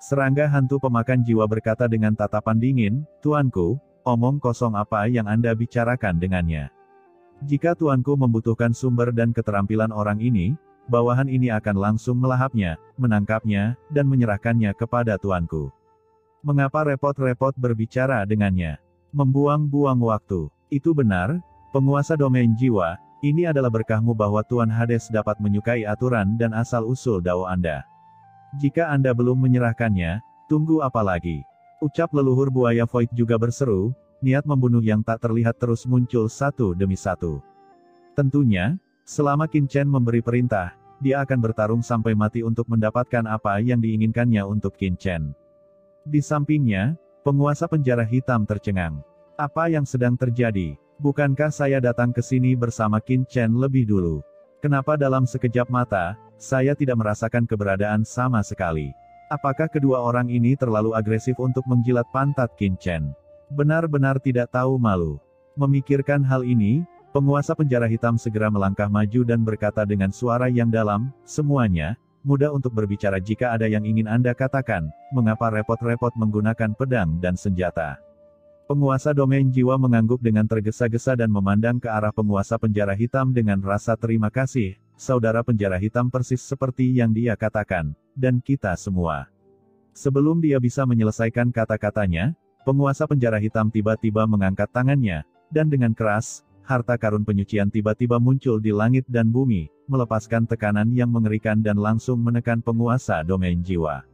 Serangga hantu pemakan jiwa berkata dengan tatapan dingin, "Tuanku, omong kosong apa yang Anda bicarakan dengannya? Jika Tuanku membutuhkan sumber dan keterampilan orang ini, bawahan ini akan langsung melahapnya, menangkapnya, dan menyerahkannya kepada Tuanku. Mengapa repot-repot berbicara dengannya? Membuang-buang waktu." "Itu benar, penguasa domain jiwa, ini adalah berkahmu bahwa Tuan Hades dapat menyukai aturan dan asal-usul dao Anda. Jika Anda belum menyerahkannya, tunggu apa lagi?" Ucap leluhur buaya Void juga berseru, niat membunuh yang tak terlihat terus muncul satu demi satu. Tentunya, selama Qin Chen memberi perintah, dia akan bertarung sampai mati untuk mendapatkan apa yang diinginkannya untuk Qin Chen. Di sampingnya, penguasa penjara hitam tercengang. "Apa yang sedang terjadi? Bukankah saya datang ke sini bersama Qin Chen lebih dulu? Kenapa dalam sekejap mata, saya tidak merasakan keberadaan sama sekali? Apakah kedua orang ini terlalu agresif untuk menjilat pantat Qin Chen?" Benar-benar tidak tahu malu. Memikirkan hal ini, penguasa penjara hitam segera melangkah maju dan berkata dengan suara yang dalam, "Semuanya, mudah untuk berbicara jika ada yang ingin Anda katakan, mengapa repot-repot menggunakan pedang dan senjata?" Penguasa domain jiwa mengangguk dengan tergesa-gesa dan memandang ke arah penguasa penjara hitam dengan rasa terima kasih, "Saudara penjara hitam persis seperti yang dia katakan, dan kita semua." Sebelum dia bisa menyelesaikan kata-katanya, penguasa penjara hitam tiba-tiba mengangkat tangannya, dan dengan keras, harta karun penyucian tiba-tiba muncul di langit dan bumi, melepaskan tekanan yang mengerikan dan langsung menekan penguasa domain jiwa.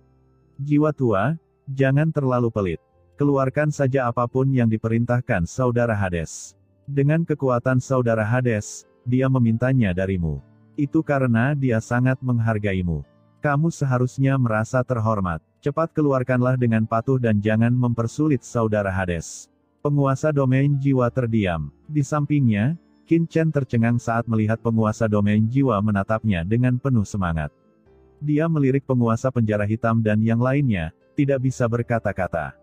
"Jiwa tua, jangan terlalu pelit. Keluarkan saja apapun yang diperintahkan Saudara Hades. Dengan kekuatan Saudara Hades, dia memintanya darimu. Itu karena dia sangat menghargaimu. Kamu seharusnya merasa terhormat. Cepat keluarkanlah dengan patuh dan jangan mempersulit Saudara Hades." Penguasa domain jiwa terdiam. Di sampingnya, Qin Chen tercengang saat melihat penguasa domain jiwa menatapnya dengan penuh semangat. Dia melirik penguasa penjara hitam dan yang lainnya, tidak bisa berkata-kata.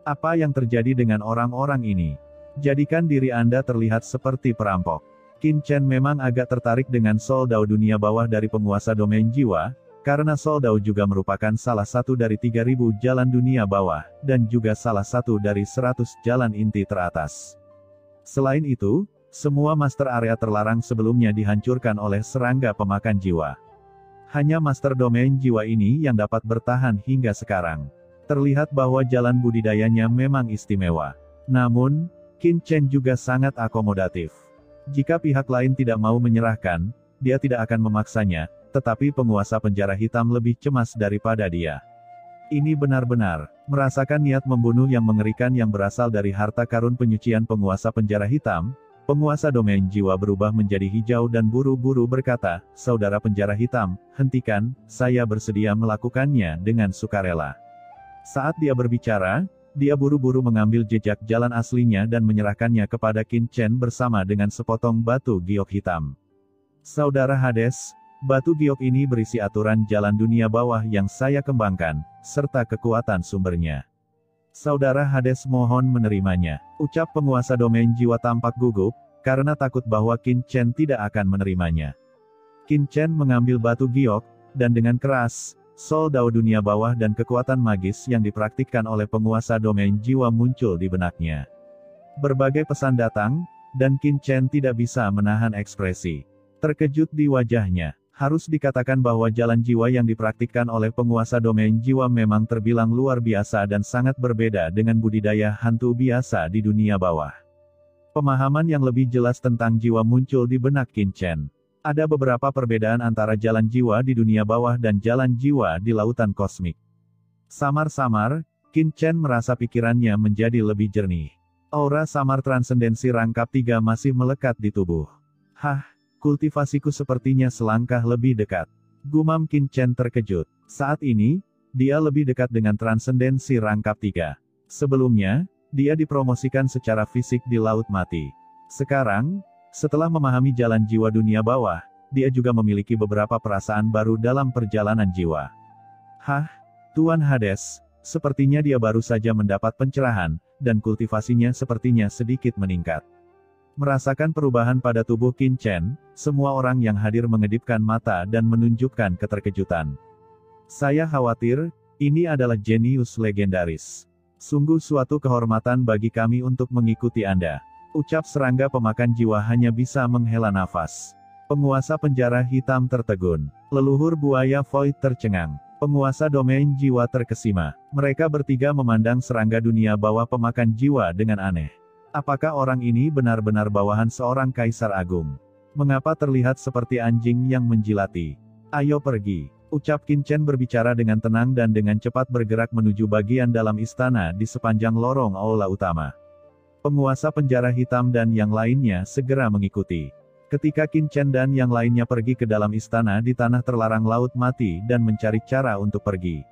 "Apa yang terjadi dengan orang-orang ini? Jadikan diri Anda terlihat seperti perampok." Qin Chen memang agak tertarik dengan Soul Dao dunia bawah dari penguasa domain jiwa, karena Soul Dao juga merupakan salah satu dari 3.000 jalan dunia bawah, dan juga salah satu dari 100 jalan inti teratas. Selain itu, semua master area terlarang sebelumnya dihancurkan oleh serangga pemakan jiwa. Hanya master domain jiwa ini yang dapat bertahan hingga sekarang. Terlihat bahwa jalan budidayanya memang istimewa. Namun, Qin Chen juga sangat akomodatif. Jika pihak lain tidak mau menyerahkan, dia tidak akan memaksanya, tetapi penguasa penjara hitam lebih cemas daripada dia. Ini benar-benar merasakan niat membunuh yang mengerikan yang berasal dari harta karun penyucian penguasa penjara hitam. Penguasa domain jiwa berubah menjadi hijau dan buru-buru berkata, "Saudara penjara hitam, hentikan, saya bersedia melakukannya dengan sukarela." Saat dia berbicara, dia buru-buru mengambil jejak jalan aslinya dan menyerahkannya kepada Qin Chen bersama dengan sepotong batu giok hitam. "Saudara Hades, batu giok ini berisi aturan jalan dunia bawah yang saya kembangkan, serta kekuatan sumbernya. Saudara Hades mohon menerimanya." Ucap penguasa domain jiwa tampak gugup, karena takut bahwa Qin Chen tidak akan menerimanya. Qin Chen mengambil batu giok, dan dengan keras, Soul Dao dunia bawah dan kekuatan magis yang dipraktikkan oleh penguasa domain jiwa muncul di benaknya. Berbagai pesan datang, dan Qin Chen tidak bisa menahan ekspresi terkejut di wajahnya. Harus dikatakan bahwa jalan jiwa yang dipraktikkan oleh penguasa domain jiwa memang terbilang luar biasa dan sangat berbeda dengan budidaya hantu biasa di dunia bawah. Pemahaman yang lebih jelas tentang jiwa muncul di benak Qin Chen. Ada beberapa perbedaan antara jalan jiwa di dunia bawah dan jalan jiwa di lautan kosmik. Samar-samar, Qin Chen merasa pikirannya menjadi lebih jernih. Aura samar transendensi rangkap 3 masih melekat di tubuh. "Hah, kultivasiku sepertinya selangkah lebih dekat." Gumam Qin Chen terkejut. Saat ini, dia lebih dekat dengan transendensi rangkap 3. Sebelumnya, dia dipromosikan secara fisik di Laut Mati. Sekarang, setelah memahami jalan jiwa dunia bawah, dia juga memiliki beberapa perasaan baru dalam perjalanan jiwa. "Hah, Tuan Hades, sepertinya dia baru saja mendapat pencerahan, dan kultivasinya sepertinya sedikit meningkat." Merasakan perubahan pada tubuh Qin Chen, semua orang yang hadir mengedipkan mata dan menunjukkan keterkejutan. "Saya khawatir, Ini adalah jenius legendaris. Sungguh suatu kehormatan bagi kami untuk mengikuti Anda. Ucap serangga pemakan jiwa hanya bisa menghela nafas. Penguasa penjara hitam tertegun. Leluhur buaya Void tercengang. Penguasa domain jiwa terkesima. Mereka bertiga memandang serangga dunia bawah pemakan jiwa dengan aneh. Apakah orang ini benar-benar bawahan seorang kaisar agung? Mengapa terlihat seperti anjing yang menjilati? Ayo pergi. Ucap Qin Chen berbicara dengan tenang dan dengan cepat bergerak menuju bagian dalam istana di sepanjang lorong aula utama. Penguasa penjara hitam dan yang lainnya segera mengikuti. Ketika Qin Chen dan yang lainnya pergi ke dalam istana di tanah terlarang Laut Mati dan mencari cara untuk pergi.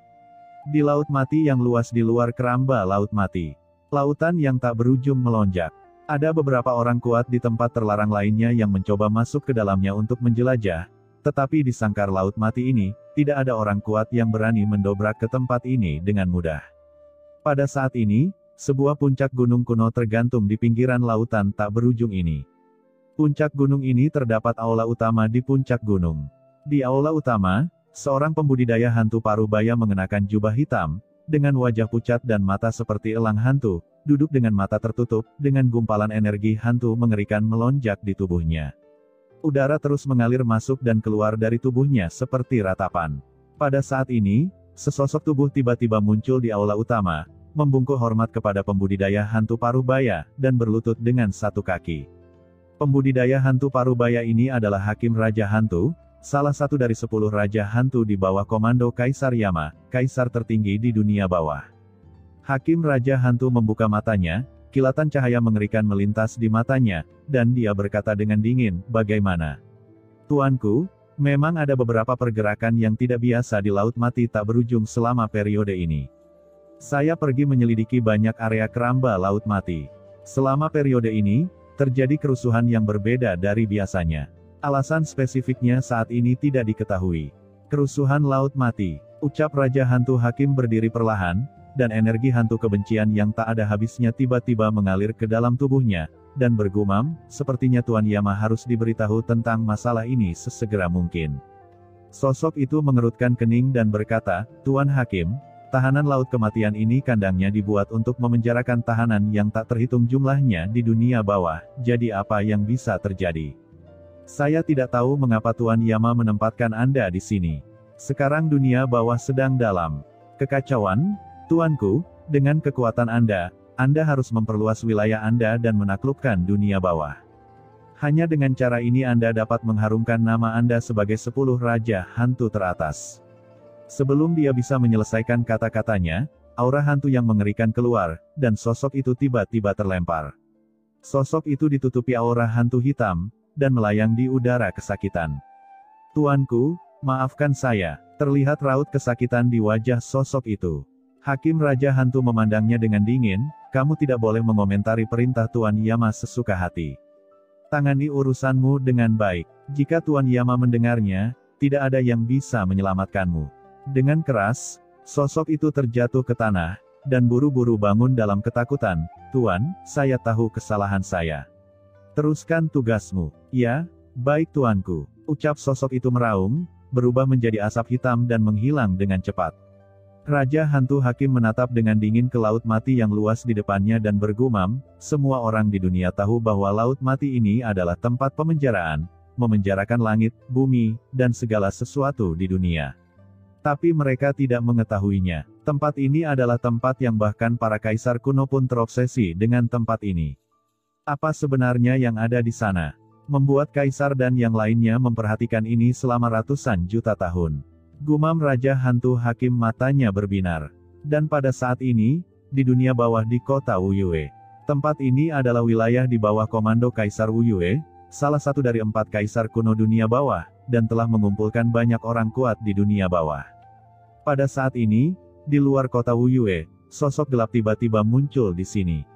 Di Laut Mati yang luas di luar keramba Laut Mati. Lautan yang tak berujung melonjak. Ada beberapa orang kuat di tempat terlarang lainnya yang mencoba masuk ke dalamnya untuk menjelajah. Tetapi di sangkar Laut Mati ini, tidak ada orang kuat yang berani mendobrak ke tempat ini dengan mudah. Pada saat ini, sebuah puncak gunung kuno tergantung di pinggiran lautan tak berujung ini. Puncak gunung ini terdapat aula utama di puncak gunung. Di aula utama, seorang pembudidaya hantu parubaya mengenakan jubah hitam, dengan wajah pucat dan mata seperti elang hantu, duduk dengan mata tertutup, dengan gumpalan energi hantu mengerikan melonjak di tubuhnya. Udara terus mengalir masuk dan keluar dari tubuhnya seperti ratapan. Pada saat ini, sesosok tubuh tiba-tiba muncul di aula utama, membungkuk hormat kepada pembudidaya hantu parubaya, dan berlutut dengan satu kaki. Pembudidaya hantu parubaya ini adalah Hakim Raja Hantu, salah satu dari 10 Raja Hantu di bawah komando Kaisar Yama, Kaisar tertinggi di dunia bawah. Hakim Raja Hantu membuka matanya, kilatan cahaya mengerikan melintas di matanya, dan dia berkata dengan dingin, "Bagaimana? Tuanku, memang ada beberapa pergerakan yang tidak biasa di Laut Mati tak berujung selama periode ini. Saya pergi menyelidiki banyak area keramba Laut Mati. Selama periode ini, terjadi kerusuhan yang berbeda dari biasanya. Alasan spesifiknya saat ini tidak diketahui. Kerusuhan Laut Mati," ucap Raja Hantu Hakim berdiri perlahan, dan energi hantu kebencian yang tak ada habisnya tiba-tiba mengalir ke dalam tubuhnya, dan bergumam, "Sepertinya Tuan Yama harus diberitahu tentang masalah ini sesegera mungkin." Sosok itu mengerutkan kening dan berkata, "Tuan Hakim, tahanan laut kematian ini kandangnya dibuat untuk memenjarakan tahanan yang tak terhitung jumlahnya di dunia bawah, jadi apa yang bisa terjadi? Saya tidak tahu mengapa Tuan Yama menempatkan Anda di sini. Sekarang dunia bawah sedang dalam kekacauan, Tuanku, dengan kekuatan Anda harus memperluas wilayah Anda dan menaklukkan dunia bawah. Hanya dengan cara ini Anda dapat mengharumkan nama Anda sebagai 10 Raja Hantu teratas." Sebelum dia bisa menyelesaikan kata-katanya, aura hantu yang mengerikan keluar, dan sosok itu tiba-tiba terlempar. Sosok itu ditutupi aura hantu hitam, dan melayang di udara kesakitan. "Tuanku, maafkan saya," terlihat raut kesakitan di wajah sosok itu. Hakim Raja Hantu memandangnya dengan dingin, "Kamu tidak boleh mengomentari perintah Tuan Yama sesuka hati. Tangani urusanmu dengan baik. Jika Tuan Yama mendengarnya, tidak ada yang bisa menyelamatkanmu." Dengan keras, sosok itu terjatuh ke tanah, dan buru-buru bangun dalam ketakutan. "Tuan, saya tahu kesalahan saya. Teruskan tugasmu." "Ya, baik tuanku," ucap sosok itu meraung, berubah menjadi asap hitam dan menghilang dengan cepat. Raja Hantu Hakim menatap dengan dingin ke Laut Mati yang luas di depannya dan bergumam, "Semua orang di dunia tahu bahwa Laut Mati ini adalah tempat pemenjaraan, memenjarakan langit, bumi, dan segala sesuatu di dunia. Tapi mereka tidak mengetahuinya. Tempat ini adalah tempat yang bahkan para kaisar kuno pun terobsesi dengan tempat ini. Apa sebenarnya yang ada di sana? Membuat kaisar dan yang lainnya memperhatikan ini selama ratusan juta tahun." Gumam Raja Hantu Hakim, matanya berbinar. Dan pada saat ini, di dunia bawah di kota Wuyue. Tempat ini adalah wilayah di bawah komando Kaisar Wuyue, salah satu dari 4 kaisar kuno dunia bawah, dan telah mengumpulkan banyak orang kuat di dunia bawah. Pada saat ini, di luar kota Wuyue, sosok gelap tiba-tiba muncul di sini.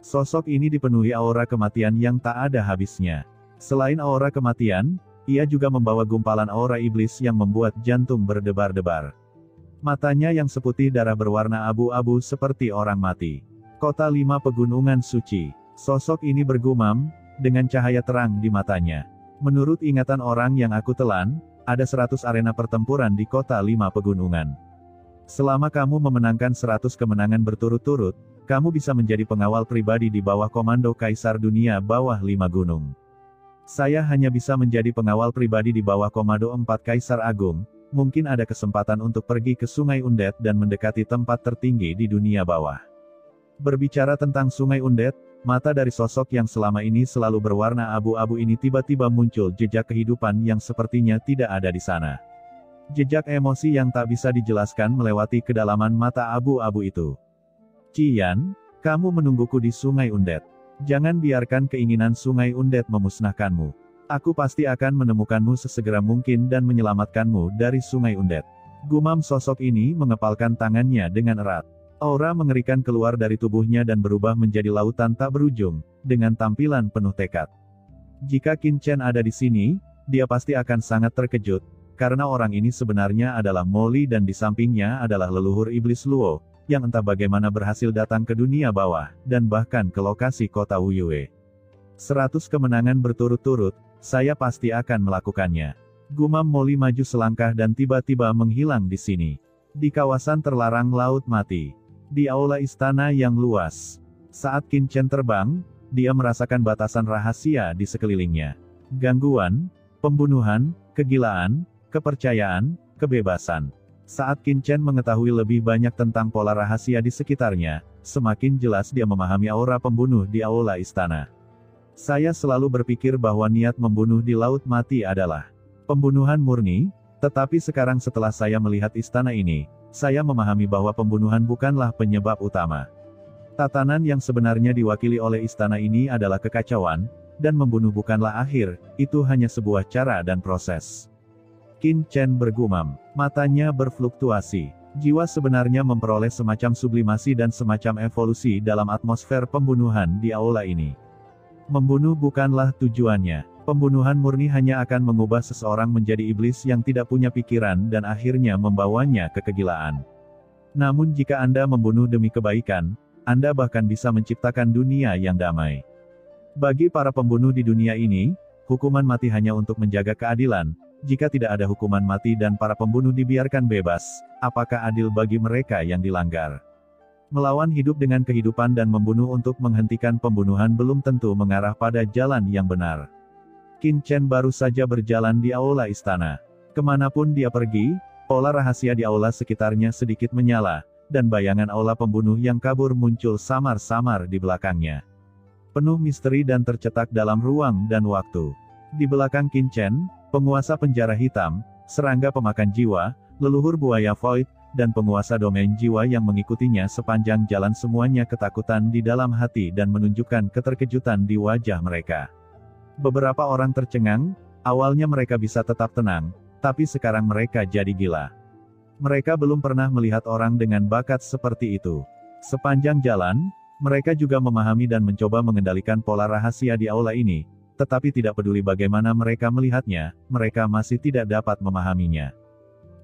Sosok ini dipenuhi aura kematian yang tak ada habisnya. Selain aura kematian, ia juga membawa gumpalan aura iblis yang membuat jantung berdebar-debar. Matanya yang seputih darah berwarna abu-abu seperti orang mati. Kota 5 pegunungan suci. Sosok ini bergumam, dengan cahaya terang di matanya. "Menurut ingatan orang yang aku telan, ada 100 arena pertempuran di kota 5 pegunungan. Selama kamu memenangkan 100 kemenangan berturut-turut, kamu bisa menjadi pengawal pribadi di bawah komando Kaisar Dunia bawah 5 gunung. Saya hanya bisa menjadi pengawal pribadi di bawah komando 4 Kaisar Agung. Mungkin ada kesempatan untuk pergi ke Sungai Undet dan mendekati tempat tertinggi di dunia bawah. Berbicara tentang Sungai Undet, mata dari sosok yang selama ini selalu berwarna abu-abu ini tiba-tiba muncul jejak kehidupan yang sepertinya tidak ada di sana. Jejak emosi yang tak bisa dijelaskan melewati kedalaman mata abu-abu itu. Cian, kamu menungguku di Sungai Undet. Jangan biarkan keinginan Sungai Undet memusnahkanmu. Aku pasti akan menemukanmu sesegera mungkin dan menyelamatkanmu dari Sungai Undet. Gumam sosok ini mengepalkan tangannya dengan erat. Aura mengerikan keluar dari tubuhnya dan berubah menjadi lautan tak berujung, dengan tampilan penuh tekad. Jika Qin Chen ada di sini, dia pasti akan sangat terkejut, karena orang ini sebenarnya adalah Molly dan di sampingnya adalah leluhur iblis Luo, yang entah bagaimana berhasil datang ke dunia bawah, dan bahkan ke lokasi kota Wuyue. 100 kemenangan berturut-turut, saya pasti akan melakukannya. Gumam Molly maju selangkah dan tiba-tiba menghilang di sini. Di kawasan terlarang Laut Mati. Di aula istana yang luas. Saat Qin Chen terbang, dia merasakan batasan rahasia di sekelilingnya. Gangguan, pembunuhan, kegilaan, kepercayaan, kebebasan. Saat Qin Chen mengetahui lebih banyak tentang pola rahasia di sekitarnya, semakin jelas dia memahami aura pembunuh di aula istana. Saya selalu berpikir bahwa niat membunuh di Laut Mati adalah pembunuhan murni, tetapi sekarang setelah saya melihat istana ini, saya memahami bahwa pembunuhan bukanlah penyebab utama. Tatanan yang sebenarnya diwakili oleh istana ini adalah kekacauan, dan membunuh bukanlah akhir, itu hanya sebuah cara dan proses. Qin Chen bergumam, matanya berfluktuasi. Jiwa sebenarnya memperoleh semacam sublimasi dan semacam evolusi dalam atmosfer pembunuhan di aula ini. Membunuh bukanlah tujuannya. Pembunuhan murni hanya akan mengubah seseorang menjadi iblis yang tidak punya pikiran dan akhirnya membawanya ke kegilaan. Namun jika Anda membunuh demi kebaikan, Anda bahkan bisa menciptakan dunia yang damai. Bagi para pembunuh di dunia ini, hukuman mati hanya untuk menjaga keadilan. Jika tidak ada hukuman mati dan para pembunuh dibiarkan bebas, apakah adil bagi mereka yang dilanggar? Melawan hidup dengan kehidupan dan membunuh untuk menghentikan pembunuhan belum tentu mengarah pada jalan yang benar. Qin Chen baru saja berjalan di aula istana. Kemanapun dia pergi, pola rahasia di aula sekitarnya sedikit menyala, dan bayangan aula pembunuh yang kabur muncul samar-samar di belakangnya. Penuh misteri dan tercetak dalam ruang dan waktu. Di belakang Qin Chen, penguasa penjara hitam, serangga pemakan jiwa, leluhur buaya Void, dan penguasa domain jiwa yang mengikutinya sepanjang jalan semuanya ketakutan di dalam hati dan menunjukkan keterkejutan di wajah mereka. Beberapa orang tercengang, awalnya mereka bisa tetap tenang, tapi sekarang mereka jadi gila. Mereka belum pernah melihat orang dengan bakat seperti itu. Sepanjang jalan, mereka juga memahami dan mencoba mengendalikan pola rahasia di aula ini, tetapi tidak peduli bagaimana mereka melihatnya, mereka masih tidak dapat memahaminya.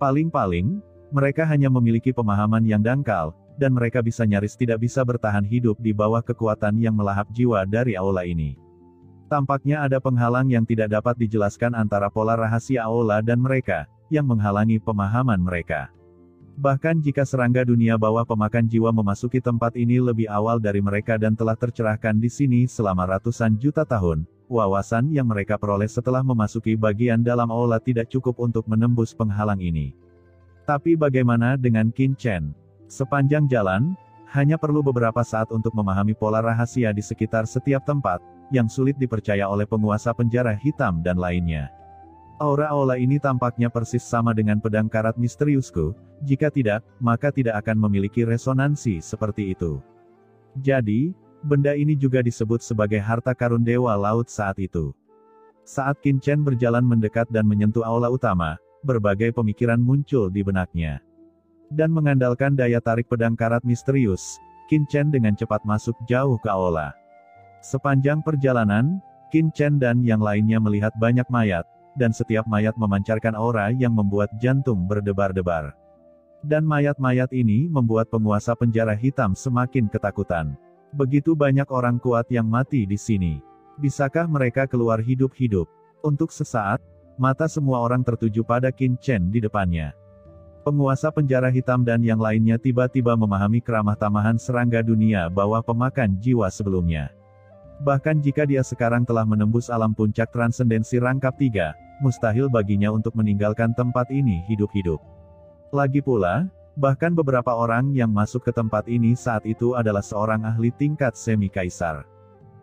Paling-paling, mereka hanya memiliki pemahaman yang dangkal, dan mereka bisa nyaris tidak bisa bertahan hidup di bawah kekuatan yang melahap jiwa dari aula ini. Tampaknya ada penghalang yang tidak dapat dijelaskan antara pola rahasia aula dan mereka, yang menghalangi pemahaman mereka. Bahkan jika serangga dunia bawah pemakan jiwa memasuki tempat ini lebih awal dari mereka dan telah tercerahkan di sini selama ratusan juta tahun, wawasan yang mereka peroleh setelah memasuki bagian dalam aula tidak cukup untuk menembus penghalang ini. Tapi bagaimana dengan Qin Chen? Sepanjang jalan, hanya perlu beberapa saat untuk memahami pola rahasia di sekitar setiap tempat, yang sulit dipercaya oleh penguasa penjara hitam dan lainnya. Aura aula ini tampaknya persis sama dengan pedang karat misteriusku, jika tidak, maka tidak akan memiliki resonansi seperti itu. Jadi, benda ini juga disebut sebagai harta karun Dewa Laut saat itu. Saat Qin Chen berjalan mendekat dan menyentuh aula utama, berbagai pemikiran muncul di benaknya. Dan mengandalkan daya tarik pedang karat misterius, Qin Chen dengan cepat masuk jauh ke aula. Sepanjang perjalanan, Qin Chen dan yang lainnya melihat banyak mayat, dan setiap mayat memancarkan aura yang membuat jantung berdebar-debar. Dan mayat-mayat ini membuat penguasa penjara hitam semakin ketakutan. Begitu banyak orang kuat yang mati di sini. Bisakah mereka keluar hidup-hidup? Untuk sesaat, mata semua orang tertuju pada Qin Chen di depannya. Penguasa penjara hitam dan yang lainnya tiba-tiba memahami keramah tamahan serangga dunia bawah pemakan jiwa sebelumnya. Bahkan jika dia sekarang telah menembus alam puncak transendensi rangkap 3, mustahil baginya untuk meninggalkan tempat ini hidup-hidup. Lagi pula, bahkan beberapa orang yang masuk ke tempat ini saat itu adalah seorang ahli tingkat semi-kaisar.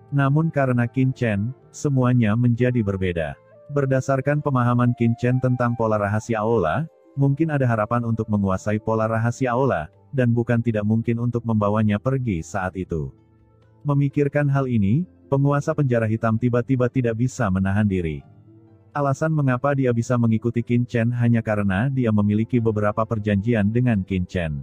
Namun karena Qin Chen, semuanya menjadi berbeda. Berdasarkan pemahaman Qin Chen tentang pola rahasia aula, mungkin ada harapan untuk menguasai pola rahasia aula, dan bukan tidak mungkin untuk membawanya pergi saat itu. Memikirkan hal ini, penguasa penjara hitam tiba-tiba tidak bisa menahan diri. Alasan mengapa dia bisa mengikuti Qin Chen hanya karena dia memiliki beberapa perjanjian dengan Qin Chen.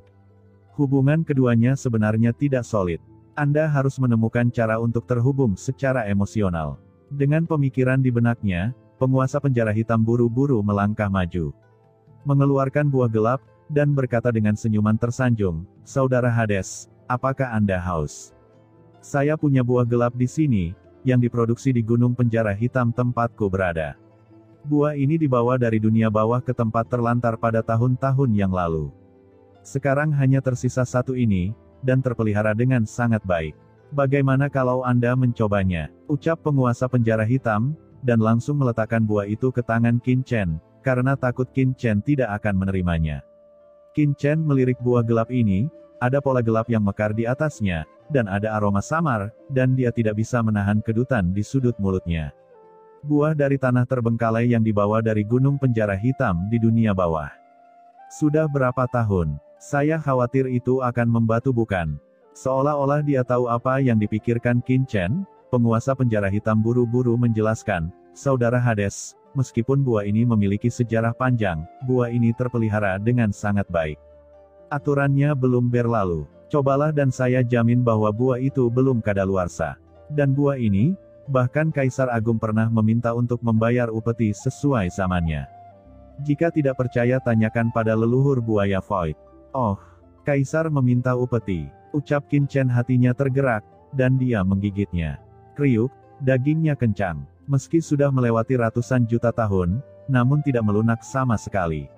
Hubungan keduanya sebenarnya tidak solid. Anda harus menemukan cara untuk terhubung secara emosional. Dengan pemikiran di benaknya, penguasa penjara hitam buru-buru melangkah maju. Mengeluarkan buah gelap, dan berkata dengan senyuman tersanjung, "Saudara Hades, apakah Anda haus? Saya punya buah gelap di sini, yang diproduksi di gunung penjara hitam tempatku berada. Buah ini dibawa dari dunia bawah ke tempat terlantar pada tahun-tahun yang lalu. Sekarang hanya tersisa satu ini, dan terpelihara dengan sangat baik. Bagaimana kalau Anda mencobanya?" Ucap penguasa penjara hitam, dan langsung meletakkan buah itu ke tangan Qin Chen, karena takut Qin Chen tidak akan menerimanya. Qin Chen melirik buah gelap ini, ada pola gelap yang mekar di atasnya, dan ada aroma samar, dan dia tidak bisa menahan kedutan di sudut mulutnya. Buah dari tanah terbengkalai yang dibawa dari gunung penjara hitam di dunia bawah. Sudah berapa tahun? Saya khawatir itu akan membatu bukan? Seolah-olah dia tahu apa yang dipikirkan Qin Chen, penguasa penjara hitam buru-buru menjelaskan, "Saudara Hades, meskipun buah ini memiliki sejarah panjang, buah ini terpelihara dengan sangat baik. Aturannya belum berlalu. Cobalah dan saya jamin bahwa buah itu belum kadaluarsa. Dan buah ini, bahkan Kaisar Agung pernah meminta untuk membayar upeti sesuai zamannya. Jika tidak percaya tanyakan pada leluhur buaya Void." "Oh, Kaisar meminta upeti," ucap Qin Chen, hatinya tergerak, dan dia menggigitnya. Kriuk, dagingnya kencang. Meski sudah melewati ratusan juta tahun, namun tidak melunak sama sekali.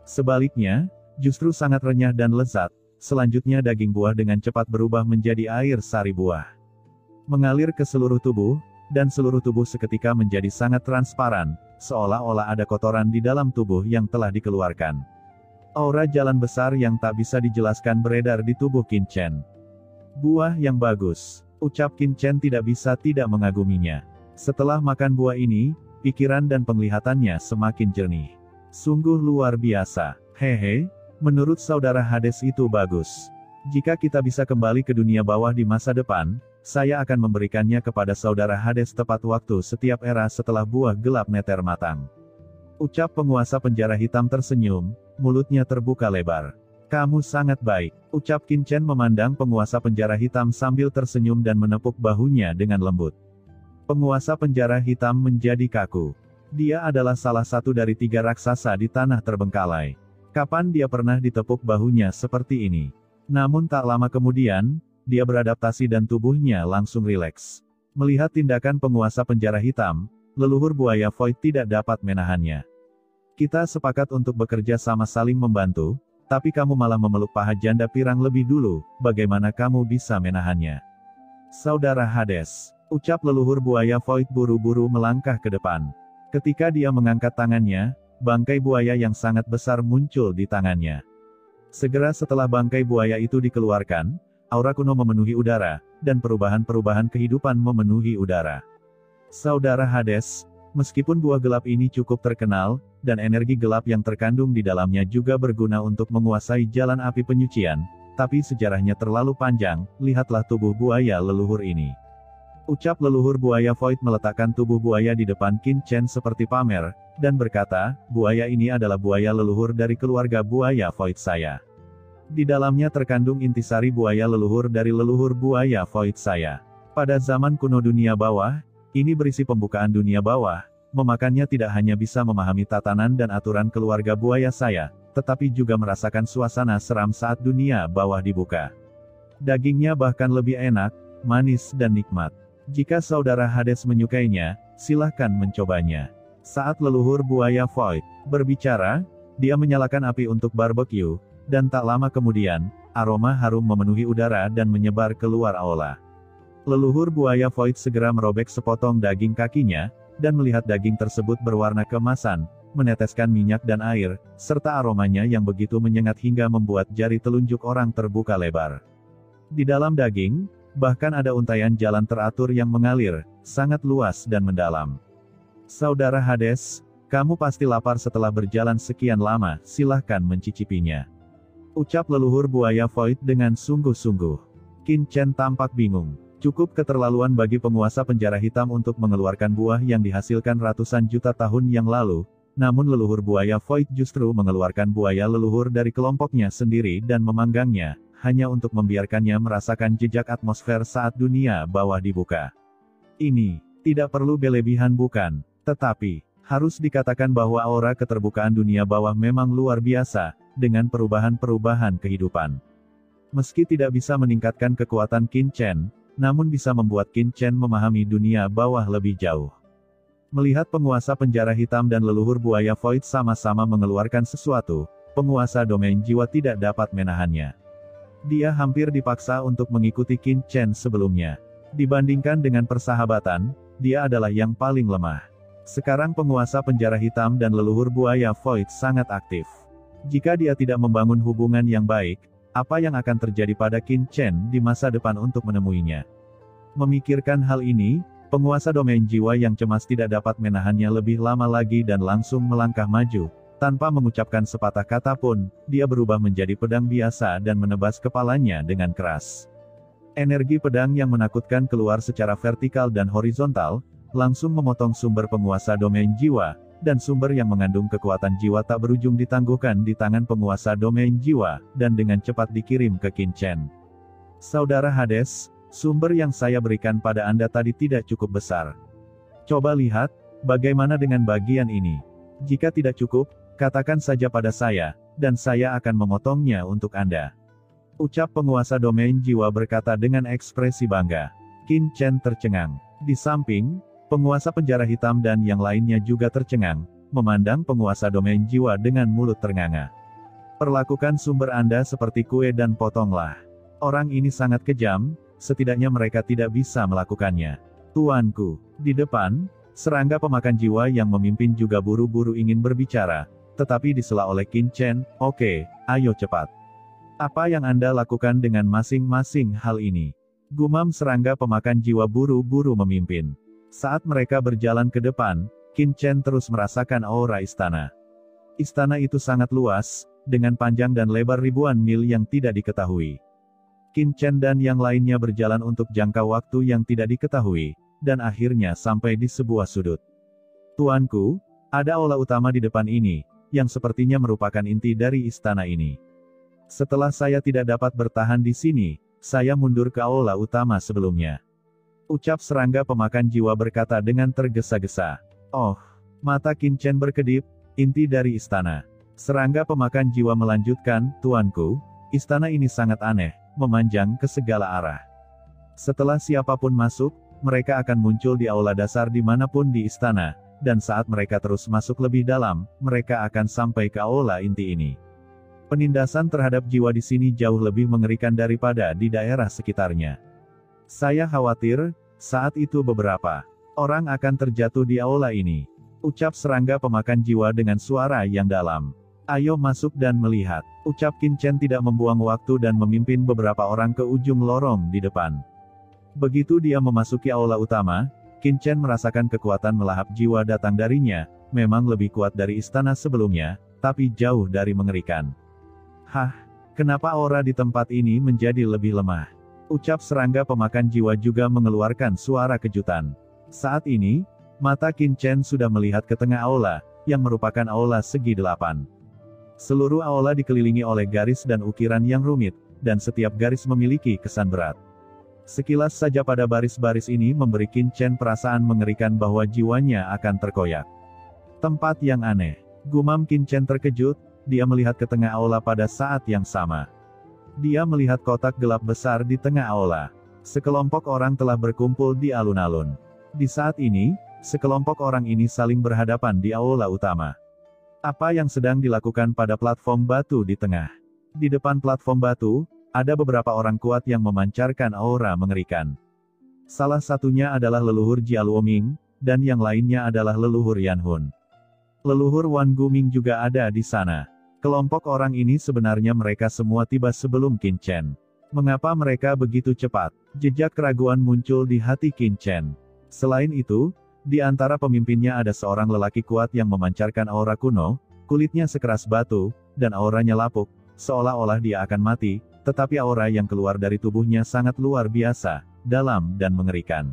Sebaliknya, justru sangat renyah dan lezat. Selanjutnya daging buah dengan cepat berubah menjadi air sari buah. Mengalir ke seluruh tubuh, dan seluruh tubuh seketika menjadi sangat transparan, seolah-olah ada kotoran di dalam tubuh yang telah dikeluarkan. Aura jalan besar yang tak bisa dijelaskan beredar di tubuh Qin Chen. "Buah yang bagus," ucap Qin Chen tidak bisa tidak mengaguminya. Setelah makan buah ini, pikiran dan penglihatannya semakin jernih. "Sungguh luar biasa. Hehe, menurut saudara Hades itu bagus. Jika kita bisa kembali ke dunia bawah di masa depan, saya akan memberikannya kepada saudara Hades tepat waktu setiap era setelah buah gelap neter matang." Ucap penguasa penjara hitam tersenyum, mulutnya terbuka lebar. "Kamu sangat baik," ucap Qin Chen memandang penguasa penjara hitam sambil tersenyum dan menepuk bahunya dengan lembut. Penguasa penjara hitam menjadi kaku. Dia adalah salah satu dari 3 raksasa di tanah terbengkalai. Kapan dia pernah ditepuk bahunya seperti ini? Namun tak lama kemudian, dia beradaptasi dan tubuhnya langsung rileks. Melihat tindakan penguasa penjara hitam, leluhur buaya Void tidak dapat menahannya. "Kita sepakat untuk bekerja sama saling membantu, tapi kamu malah memeluk paha janda pirang lebih dulu, bagaimana kamu bisa menahannya?" "Saudara Hades," ucap leluhur buaya Void buru-buru melangkah ke depan. Ketika dia mengangkat tangannya, bangkai buaya yang sangat besar muncul di tangannya. Segera setelah bangkai buaya itu dikeluarkan, aura kuno memenuhi udara, dan perubahan-perubahan kehidupan memenuhi udara. "Saudara Hades, meskipun buah gelap ini cukup terkenal, dan energi gelap yang terkandung di dalamnya juga berguna untuk menguasai jalan api penyucian, tapi sejarahnya terlalu panjang, lihatlah tubuh buaya leluhur ini." Ucap leluhur buaya Void meletakkan tubuh buaya di depan Qin Chen seperti pamer, dan berkata, "Buaya ini adalah buaya leluhur dari keluarga buaya Void saya. Di dalamnya terkandung intisari buaya leluhur dari leluhur buaya Void saya. Pada zaman kuno dunia bawah, ini berisi pembukaan dunia bawah, memakannya tidak hanya bisa memahami tatanan dan aturan keluarga buaya saya, tetapi juga merasakan suasana seram saat dunia bawah dibuka. Dagingnya bahkan lebih enak, manis dan nikmat. Jika saudara Hades menyukainya, silahkan mencobanya." Saat leluhur buaya Void berbicara, Dia menyalakan api untuk barbecue, dan tak lama kemudian, aroma harum memenuhi udara dan menyebar keluar aula. Leluhur buaya Void segera merobek sepotong daging kakinya, dan melihat daging tersebut berwarna keemasan, meneteskan minyak dan air, serta aromanya yang begitu menyengat hingga membuat jari telunjuk orang terbuka lebar. Di dalam daging, bahkan ada untaian jalan teratur yang mengalir, sangat luas dan mendalam. Saudara Hades, kamu pasti lapar setelah berjalan sekian lama, silahkan mencicipinya. Ucap leluhur buaya Void dengan sungguh-sungguh. Qin Chen tampak bingung. Cukup keterlaluan bagi penguasa penjara hitam untuk mengeluarkan buah yang dihasilkan ratusan juta tahun yang lalu, namun leluhur buaya Void justru mengeluarkan buaya leluhur dari kelompoknya sendiri dan memanggangnya, hanya untuk membiarkannya merasakan jejak atmosfer saat dunia bawah dibuka. Ini tidak perlu berlebihan bukan, tetapi harus dikatakan bahwa aura keterbukaan dunia bawah memang luar biasa, dengan perubahan-perubahan kehidupan. Meski tidak bisa meningkatkan kekuatan Qin Chen, namun bisa membuat Qin Chen memahami dunia bawah lebih jauh. Melihat penguasa penjara hitam dan leluhur buaya Void sama-sama mengeluarkan sesuatu, penguasa domain jiwa tidak dapat menahannya. Dia hampir dipaksa untuk mengikuti Qin Chen sebelumnya. Dibandingkan dengan persahabatan, dia adalah yang paling lemah. Sekarang penguasa penjara hitam dan leluhur buaya Void sangat aktif. Jika dia tidak membangun hubungan yang baik, apa yang akan terjadi pada Qin Chen di masa depan untuk menemuinya? Memikirkan hal ini, penguasa domain jiwa yang cemas tidak dapat menahannya lebih lama lagi dan langsung melangkah maju. Tanpa mengucapkan sepatah kata pun, dia berubah menjadi pedang biasa dan menebas kepalanya dengan keras. Energi pedang yang menakutkan keluar secara vertikal dan horizontal, langsung memotong sumber penguasa domain jiwa, dan sumber yang mengandung kekuatan jiwa tak berujung ditangguhkan di tangan penguasa domain jiwa, dan dengan cepat dikirim ke Qin Chen. Saudara Hades, sumber yang saya berikan pada Anda tadi tidak cukup besar. Coba lihat, bagaimana dengan bagian ini? Jika tidak cukup, katakan saja pada saya, dan saya akan memotongnya untuk Anda. Ucap penguasa domain jiwa berkata dengan ekspresi bangga. Qin Chen tercengang. Di samping, penguasa penjara hitam dan yang lainnya juga tercengang, memandang penguasa domain jiwa dengan mulut ternganga. Perlakukan sumber Anda seperti kue dan potonglah. Orang ini sangat kejam, setidaknya mereka tidak bisa melakukannya. Tuanku, di depan, serangga pemakan jiwa yang memimpin juga buru-buru ingin berbicara, tetapi disela oleh Qin Chen. Oke, ayo cepat. Apa yang Anda lakukan dengan masing-masing hal ini? Gumam serangga pemakan jiwa buru-buru memimpin. Saat mereka berjalan ke depan, Qin Chen terus merasakan aura istana. Istana itu sangat luas, dengan panjang dan lebar ribuan mil yang tidak diketahui. Qin Chen dan yang lainnya berjalan untuk jangka waktu yang tidak diketahui, dan akhirnya sampai di sebuah sudut. Tuanku, ada aula utama di depan ini, yang sepertinya merupakan inti dari istana ini. Setelah saya tidak dapat bertahan di sini, saya mundur ke aula utama sebelumnya. Ucap serangga pemakan jiwa berkata dengan tergesa-gesa. Oh, mata Qin Chen berkedip, inti dari istana. Serangga pemakan jiwa melanjutkan, tuanku, istana ini sangat aneh, memanjang ke segala arah. Setelah siapapun masuk, mereka akan muncul di aula dasar dimanapun di istana, dan saat mereka terus masuk lebih dalam, mereka akan sampai ke aula inti ini. Penindasan terhadap jiwa di sini jauh lebih mengerikan daripada di daerah sekitarnya. Saya khawatir, saat itu beberapa orang akan terjatuh di aula ini. Ucap serangga pemakan jiwa dengan suara yang dalam. Ayo masuk dan melihat. Ucap Qin Chen tidak membuang waktu dan memimpin beberapa orang ke ujung lorong di depan. Begitu dia memasuki aula utama, Qin Chen merasakan kekuatan melahap jiwa datang darinya, memang lebih kuat dari istana sebelumnya, tapi jauh dari mengerikan. Hah, kenapa aura di tempat ini menjadi lebih lemah? Ucap serangga pemakan jiwa juga mengeluarkan suara kejutan. Saat ini, mata Qin Chen sudah melihat ke tengah aula, yang merupakan aula segi 8. Seluruh aula dikelilingi oleh garis dan ukiran yang rumit, dan setiap garis memiliki kesan berat. Sekilas saja pada baris-baris ini memberi Qin Chen perasaan mengerikan bahwa jiwanya akan terkoyak. Tempat yang aneh. Gumam Qin Chen terkejut, dia melihat ke tengah aula pada saat yang sama. Dia melihat kotak gelap besar di tengah aula. Sekelompok orang telah berkumpul di alun-alun. Di saat ini, sekelompok orang ini saling berhadapan di aula utama. Apa yang sedang dilakukan pada platform batu di tengah? Di depan platform batu, ada beberapa orang kuat yang memancarkan aura mengerikan. Salah satunya adalah leluhur Jia Luoming, dan yang lainnya adalah leluhur Yan Hun. Leluhur Wan Guming juga ada di sana. Kelompok orang ini sebenarnya mereka semua tiba sebelum Qin Chen. Mengapa mereka begitu cepat? Jejak keraguan muncul di hati Qin Chen. Selain itu, di antara pemimpinnya ada seorang lelaki kuat yang memancarkan aura kuno, kulitnya sekeras batu, dan auranya lapuk, seolah-olah dia akan mati, tetapi aura yang keluar dari tubuhnya sangat luar biasa, dalam dan mengerikan.